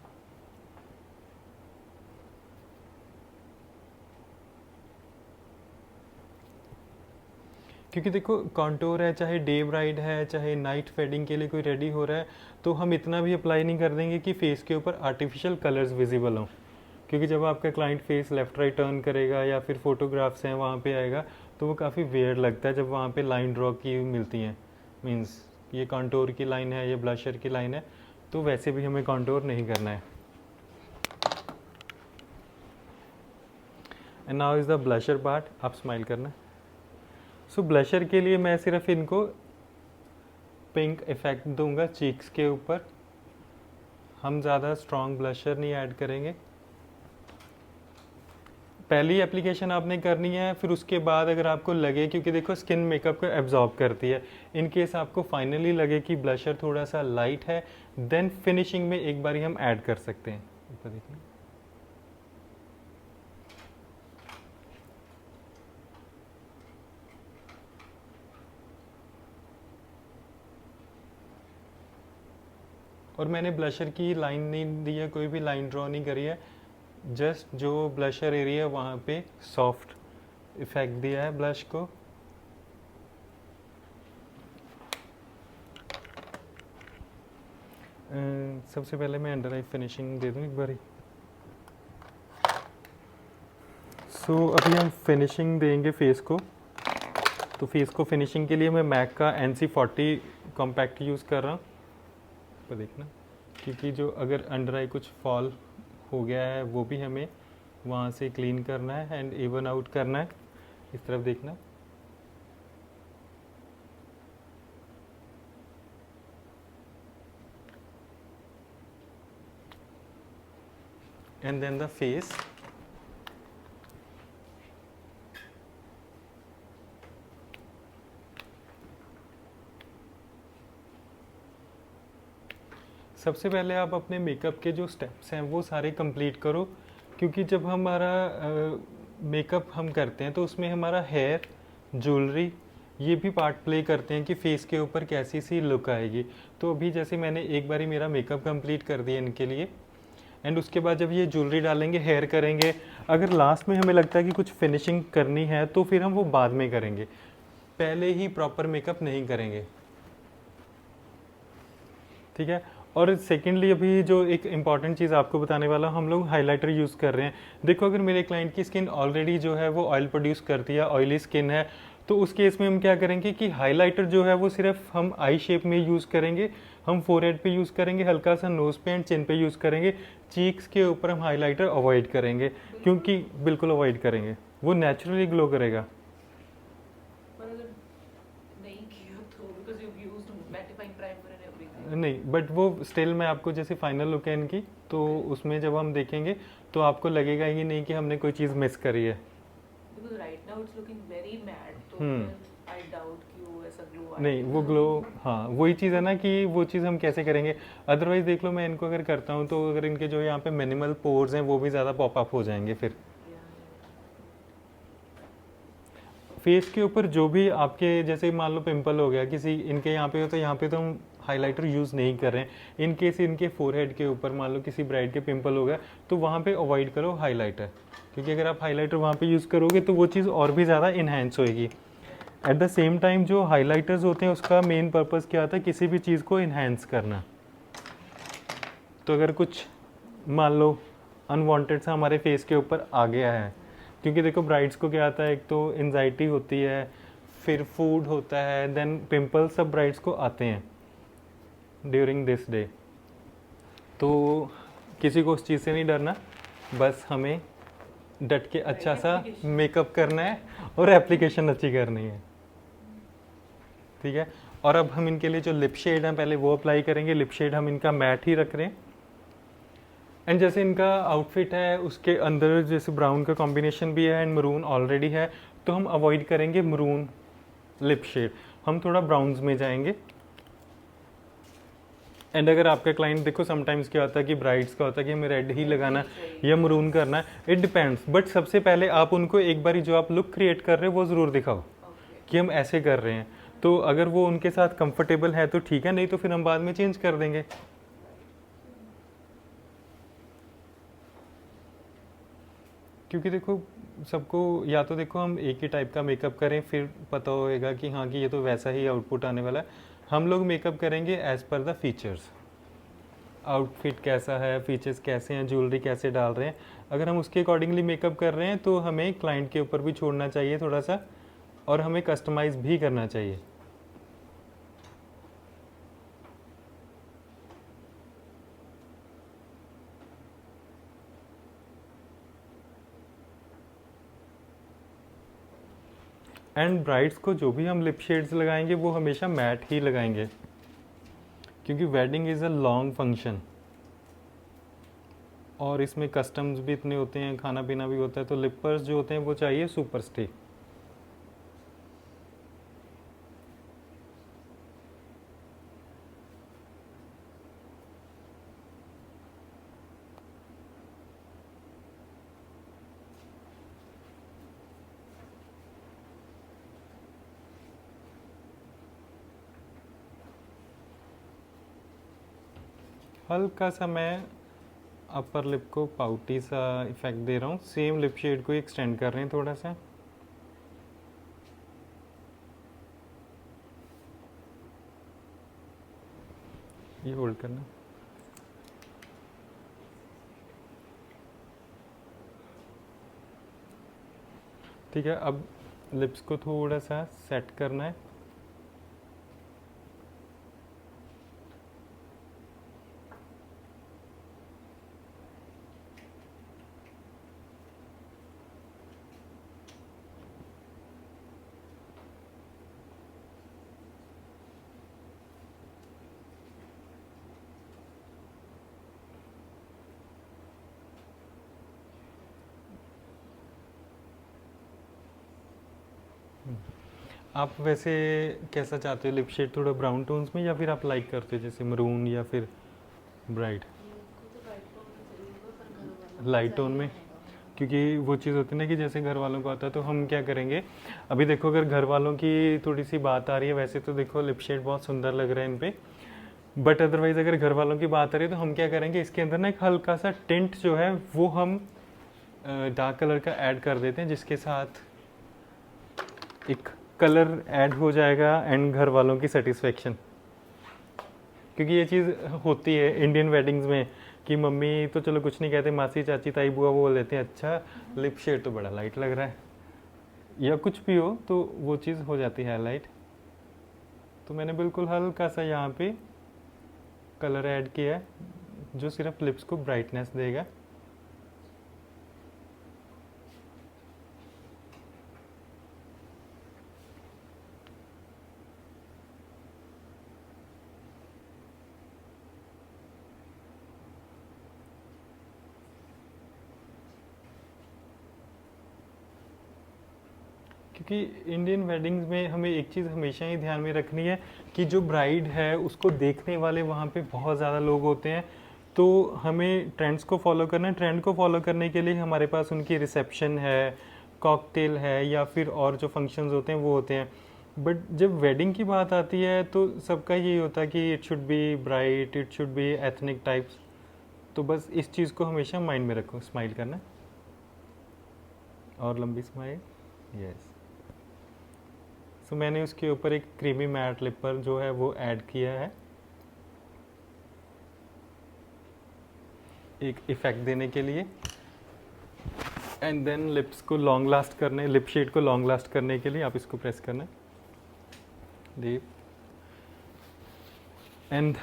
क्योंकि देखो कॉन्टोर है, चाहे डे ब्राइड है, चाहे नाइट फेडिंग के लिए कोई रेडी हो रहा है, तो हम इतना भी अप्लाई नहीं कर देंगे कि फेस के ऊपर आर्टिफिशियल कलर्स विजिबल हों। क्योंकि जब आपका client face left right turn करेगा या फिर फोटोग्राफ्स हैं वहाँ पे आएगा, तो वो काफ़ी वियर्ड लगता है जब वहाँ पे लाइन ड्रॉ की मिलती हैं। मींस ये कॉन्टोर की लाइन है, ये ब्लशर की लाइन है, तो वैसे भी हमें कॉन्टोर नहीं करना है। And now is the blusher part, आप स्माइल करना। सो ब्लशर के लिए मैं सिर्फ इनको पिंक इफेक्ट दूंगा चीक्स के ऊपर। हम ज़्यादा स्ट्रॉन्ग ब्लशर नहीं ऐड करेंगे। पहली एप्लीकेशन आपने करनी है, फिर उसके बाद अगर आपको लगे, क्योंकि देखो स्किन मेकअप को एब्जॉर्ब करती है, इन केस आपको फाइनली लगे कि ब्लशर थोड़ा सा लाइट है, देन फिनिशिंग में एक बार ही हम ऐड कर सकते हैं। ऊपर देखिए, और मैंने ब्लशर की लाइन नहीं दी है, कोई भी लाइन ड्रॉ नहीं करी है, जस्ट जो ब्लशर एरिया है वहाँ पे सॉफ्ट इफेक्ट दिया है ब्लश को। सबसे पहले मैं अंडर आई फिनिशिंग दे दूँ एक बारी। सो अभी हम फिनिशिंग देंगे फेस को। तो फेस को फिनिशिंग के लिए मैं मैक का NC40 कॉम्पैक्ट यूज़ कर रहा हूँ, पर देखना, क्योंकि जो अगर अंडर आई कुछ फॉल हो गया है वो भी हमें वहाँ से क्लीन करना है एंड इवन आउट करना है। इस तरफ देखना। And then the face. सबसे पहले आप अपने मेकअप के जो स्टेप्स हैं वो सारे कंप्लीट करो, क्योंकि जब हमारा मेकअप हम करते हैं तो उसमें हमारा हेयर, ज्वेलरी, ये भी पार्ट प्ले करते हैं कि फेस के ऊपर कैसी सी लुक आएगी। तो अभी जैसे मैंने एक बारी मेरा मेकअप कंप्लीट कर दिया इनके लिए, एंड उसके बाद जब ये ज्वेलरी डालेंगे, हेयर करेंगे, अगर लास्ट में हमें लगता है कि कुछ फिनिशिंग करनी है तो फिर हम वो बाद में करेंगे, पहले ही प्रॉपर मेकअप नहीं करेंगे, ठीक है। और सेकेंडली अभी जो एक इम्पॉर्टेंट चीज़ आपको बताने वाला हूँ, हम लोग हाइलाइटर यूज़ कर रहे हैं। देखो अगर मेरे क्लाइंट की स्किन ऑलरेडी जो है वो ऑयल प्रोड्यूस करती है, ऑयली स्किन है, तो उस केस में हम क्या करेंगे कि हाइलाइटर जो है वो सिर्फ हम आई शेप में यूज़ करेंगे। हम फोरहेड पे यूज़ करेंगे, हल्का सा नोज़ पे एंड चिन पे यूज़ करेंगे। चीक्स के ऊपर हम हाइलाइटर अवॉइड करेंगे, क्योंकि बिल्कुल अवॉइड करेंगे, वो नेचुरली ग्लो करेगा। पर अगर नहीं किया तो because you've used mattifying primer and everything. नहीं, बट वो स्टिल मैं आपको जैसे फाइनल लुक है इनकी, तो उसमें जब हम देखेंगे तो आपको लगेगा ही नहीं कि हमने कोई चीज़ मिस करी है। Because right now it's looking very matte, तो फिर I doubt कि वो ऐसा glow नहीं, वो ग्लो, हाँ वही चीज़ है ना कि वो चीज़ हम कैसे करेंगे। अदरवाइज देख लो मैं इनको अगर करता हूँ तो अगर इनके जो यहाँ पे मिनिमल पोर्स हैं वो भी ज़्यादा पॉपअप हो जाएंगे फिर। फेस के ऊपर जो भी आपके, जैसे मान लो पिंपल हो गया किसी, इनके यहाँ पे हो तो यहाँ पे तो हम हाइलाइटर यूज़ नहीं कर रहे हैं। इन केस इनके फोरहेड के ऊपर मान लो किसी ब्राइड के पिंपल हो गया तो वहाँ पे अवॉइड करो हाइलाइटर, क्योंकि अगर आप हाइलाइटर वहाँ पे यूज़ करोगे तो वो चीज़ और भी ज़्यादा इन्हेंस होएगी। एट द सेम टाइम जो हाइलाइटर्स होते हैं उसका मेन पर्पज़ क्या होता है, किसी भी चीज़ को इन्हेंस करना। तो अगर कुछ मान लो अनवांटेड सा हमारे फेस के ऊपर आ गया है, क्योंकि देखो ब्राइड्स को क्या आता है, एक तो एंजाइटी होती है, फिर फूड होता है, देन पिंपल्स सब ब्राइड्स को आते हैं ड्यूरिंग दिस डे। तो किसी को उस चीज़ से नहीं डरना, बस हमें डट के अच्छा सा मेकअप करना है और एप्लीकेशन अच्छी करनी है, ठीक है। और अब हम इनके लिए जो लिप शेड है पहले वो अप्लाई करेंगे। लिप शेड हम इनका मैट ही रख रहे हैं। एंड जैसे इनका आउटफिट है उसके अंदर जैसे ब्राउन का कॉम्बिनेशन भी है एंड मरून ऑलरेडी है, तो हम अवॉइड करेंगे मरून लिप शेड, हम थोड़ा ब्राउन्स में जाएंगे। एंड अगर आपका क्लाइंट, देखो समटाइम्स क्या होता है कि ब्राइड्स का होता है कि हमें रेड ही लगाना या मरून करना है, इट डिपेंड्स। बट सबसे पहले आप उनको एक बारी जो आप लुक क्रिएट कर रहे हो वो ज़रूर दिखाओ कि हम ऐसे कर रहे हैं। तो अगर वो उनके साथ कंफर्टेबल है तो ठीक है, नहीं तो फिर हम बाद में चेंज कर देंगे। क्योंकि देखो सबको, या तो देखो हम एक ही टाइप का मेकअप करें फिर पता होएगा कि हाँ कि ये तो वैसा ही आउटपुट आने वाला है। हम लोग मेकअप करेंगे as per the features, outfit कैसा है, फीचर्स कैसे हैं, ज्वेलरी कैसे डाल रहे हैं। अगर हम उसके अकॉर्डिंगली मेकअप कर रहे हैं तो हमें क्लाइंट के ऊपर भी छोड़ना चाहिए थोड़ा सा, और हमें कस्टमाइज भी करना चाहिए। एंड ब्राइड्स को जो भी हम लिप शेड्स लगाएंगे वो हमेशा मैट ही लगाएंगे, क्योंकि wedding is a long function और इसमें कस्टम्स भी इतने होते हैं, खाना पीना भी होता है, तो लिपर्स जो होते हैं वो चाहिए सुपर स्टे। हल्का सा मैं अपर लिप को पाउटी सा इफेक्ट दे रहा हूँ, सेम लिप शेड को एक्सटेंड कर रहे हैं थोड़ा सा। ये होल्ड करना। ठीक है, अब लिप्स को थोड़ा सा सेट करना है। आप वैसे कैसा चाहते हो लिप शेड, थोड़ा ब्राउन टोन्स में या फिर आप लाइक करते हो जैसे मरून या फिर ब्राइट लाइट टोन में? क्योंकि वो चीज़ होती है ना कि जैसे घर वालों को आता है तो हम क्या करेंगे, अभी देखो अगर घर वालों की थोड़ी सी बात आ रही है, वैसे तो देखो लिप शेड बहुत सुंदर लग रहा है इन पे, बट अदरवाइज अगर घर वालों की बात आ रही है तो हम क्या करेंगे, इसके अंदर ना एक हल्का सा टिंट जो है वो हम डार्क कलर का ऐड कर देते हैं, जिसके साथ एक कलर ऐड हो जाएगा एंड घर वालों की सेटिस्फेक्शन। क्योंकि ये चीज़ होती है इंडियन वेडिंग्स में कि मम्मी तो चलो कुछ नहीं कहते, मासी चाची ताई बुआ वो बोल देते हैं अच्छा लिप शेड तो बड़ा लाइट लग रहा है, या कुछ भी हो तो वो चीज़ हो जाती है लाइट। तो मैंने बिल्कुल हल्का सा यहाँ पे कलर ऐड किया है जो सिर्फ लिप्स को ब्राइटनेस देगा। क्योंकि इंडियन वेडिंग्स में हमें एक चीज़ हमेशा ही ध्यान में रखनी है कि जो ब्राइड है उसको देखने वाले वहाँ पे बहुत ज़्यादा लोग होते हैं, तो हमें ट्रेंड्स को फॉलो करना है। ट्रेंड को फॉलो करने के लिए हमारे पास उनकी रिसेप्शन है, कॉकटेल है या फिर और जो फंक्शंस होते हैं वो होते हैं, बट जब वेडिंग की बात आती है तो सबका यही होता है कि it should be bright, it should be ethnic types. तो बस इस चीज़ को हमेशा माइंड में रखो। स्माइल करना और लंबी स्माइल, यस। सो मैंने उसके ऊपर एक क्रीमी मैट लिपर जो है वो ऐड किया है एक इफेक्ट देने के लिए। एंड देन लिप्स को लॉन्ग लास्ट करने, लिप शेड को लॉन्ग लास्ट करने के लिए आप इसको प्रेस करना deep. And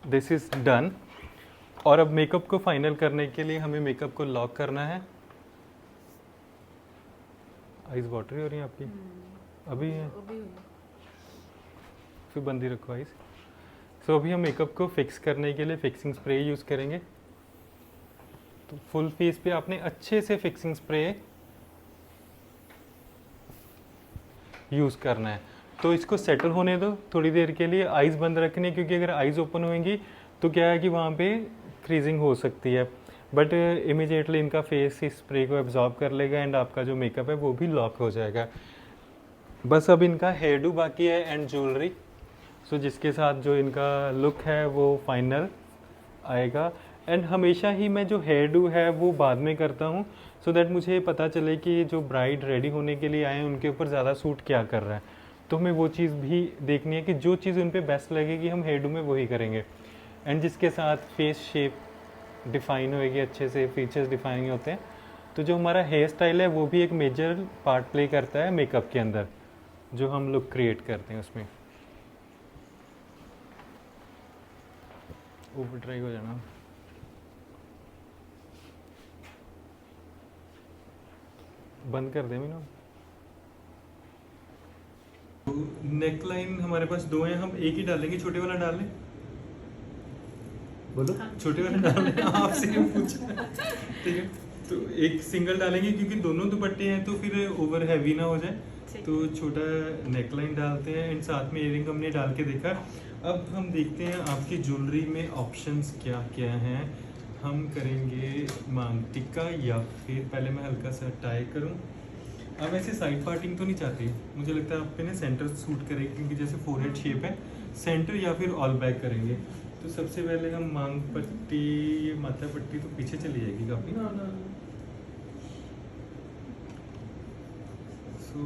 this is done. और अब मेकअप को फाइनल करने के लिए हमें मेकअप को लॉक करना है। आइज वाटरी हो रही है आपकी? अभी है, फिर बंद ही रखो आइज। सो अभी हम मेकअप को फिक्स करने के लिए फिक्सिंग स्प्रे यूज़ करेंगे। तो फुल फेस पे आपने अच्छे से फिक्सिंग स्प्रे यूज़ करना है। तो इसको सेटल होने दो थोड़ी देर के लिए, आइज़ बंद रखनी है, क्योंकि अगर आइज़ ओपन होंगी तो क्या है कि वहाँ पे क्रीजिंग हो सकती है, बट इमीडिएटली इनका फेस इस स्प्रे को एब्जॉर्ब कर लेगा एंड आपका जो मेकअप है वो भी लॉक हो जाएगा। बस अब इनका हेयर डू बाकी है एंड ज्वेलरी। सो जिसके साथ जो इनका लुक है वो फाइनल आएगा। एंड हमेशा ही मैं जो हेयर डू है वो बाद में करता हूँ, सो दैट मुझे पता चले कि जो ब्राइड रेडी होने के लिए आए हैं उनके ऊपर ज़्यादा सूट क्या कर रहा है। तो हमें वो चीज़ भी देखनी है कि जो चीज़ उन पर बेस्ट लगेगी हम हेयर डू में वही करेंगे। एंड जिसके साथ फेस शेप डिफाइन होएगी, अच्छे से फीचर्स डिफाइन होते हैं। तो जो हमारा हेयर स्टाइल है वो भी एक मेजर पार्ट प्ले करता है मेकअप के अंदर, जो हम लुक क्रिएट करते हैं उसमें। ऊपर ट्राई हो जाना, बंद कर दे मीनू। नेक लाइन हमारे पास दो हैं, हम एक ही डालेंगे। छोटे वाला डाल लें? बोलो। छोटे वाला डाल लें, आपसे क्यों पूछा? ठीक है, तो एक सिंगल डालेंगे क्योंकि दोनों दुपट्टे हैं तो फिर ओवर हैवी ना हो जाए। तो छोटा नेक लाइन डालते हैं एंड साथ में इयरिंग हमने डाल के देखा। अब हम देखते हैं आपकी ज्वेलरी में ऑप्शंस क्या क्या हैं। हम करेंगे मांग टिक्का या फिर पहले मैं हल्का सा टाई करूं। अब ऐसे साइड पार्टिंग तो नहीं चाहती, मुझे लगता है आप पे ना सेंटर सूट करेगी, क्योंकि जैसे फोरहेड शेप है, सेंटर या फिर ऑल बैक करेंगे। तो सबसे पहले हम मांग पट्टी, ये माथा पट्टी तो पीछे चली जाएगी काफ़ी। सो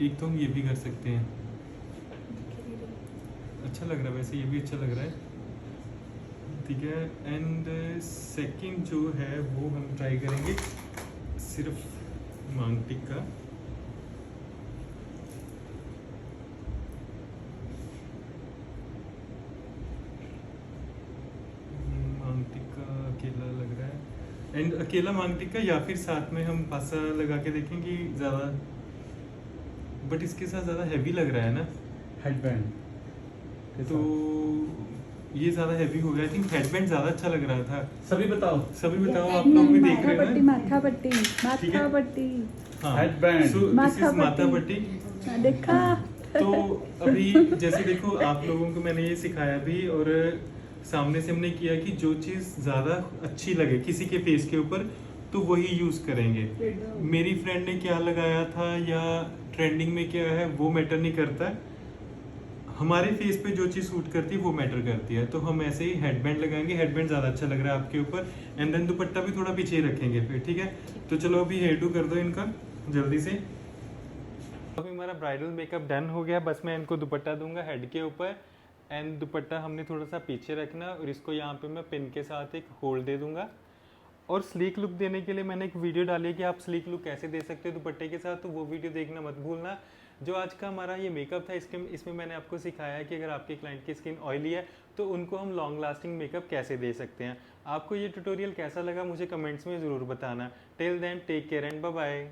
एक तो हम ये भी कर सकते हैं, अच्छा लग रहा है वैसे, ये भी अच्छा लग रहा है, ठीक है। एंड सेकंड जो है वो हम ट्राई करेंगे सिर्फ मांग टिक्का। मांग टिक्का अकेला लग रहा है, एंड अकेला मांग टिक्का या फिर साथ में हम पासा लगा के देखेंगे ज़्यादा, बट इसके साथ ज़्यादा हैवी लग रहा है ना हेडबैंड। तो ये ज़्यादा हैवी हो गया। आई थिंक हेडबैंड ज़्यादा अच्छा लग रहा था। सभी बताओ। सभी बताओ, आप लोग भी देख रहे हो ना? माथा पट्टी ठीक है। माथा पट्टी हाँ, Headband। so this माथा is माथा पट्टी। पट्टी। देखा। तो अभी जैसे देखो आप लोगों को मैंने ये सिखाया भी, और सामने से हमने किया कि जो चीज़ ज़्यादा अच्छी लगे किसी के फेस के ऊपर तो वही यूज़ करेंगे। मेरी फ्रेंड ने क्या लगाया था या ट्रेंडिंग में क्या है वो मैटर नहीं करता है, हमारे फेस पे जो चीज़ सूट करती है वो मैटर करती है। तो हम ऐसे ही हेडबैंड लगाएंगे, हेडबैंड ज़्यादा अच्छा लग रहा है आपके ऊपर, एंड देन दुपट्टा भी थोड़ा पीछे ही रखेंगे फिर, ठीक है। तो चलो अभी हेयर डू कर दो इनका जल्दी से। अभी हमारा ब्राइडल मेकअप डन हो गया, बस मैं इनको दुपट्टा दूंगा हेड के ऊपर, एंड दुपट्टा हमने थोड़ा सा पीछे रखना और इसको यहाँ पे मैं पिन के साथ एक होल्ड दे दूंगा। और स्लीक लुक देने के लिए मैंने एक वीडियो डाली है कि आप स्लीक लुक कैसे दे सकते हो दुपट्टे के साथ, तो वो वीडियो देखना मत भूलना। जो आज का हमारा ये मेकअप था इसमें मैंने आपको सिखाया है कि अगर आपके क्लाइंट की स्किन ऑयली है तो उनको हम लॉन्ग लास्टिंग मेकअप कैसे दे सकते हैं। आपको ये ट्यूटोरियल कैसा लगा मुझे कमेंट्स में ज़रूर बताना। Till then take care and bye bye.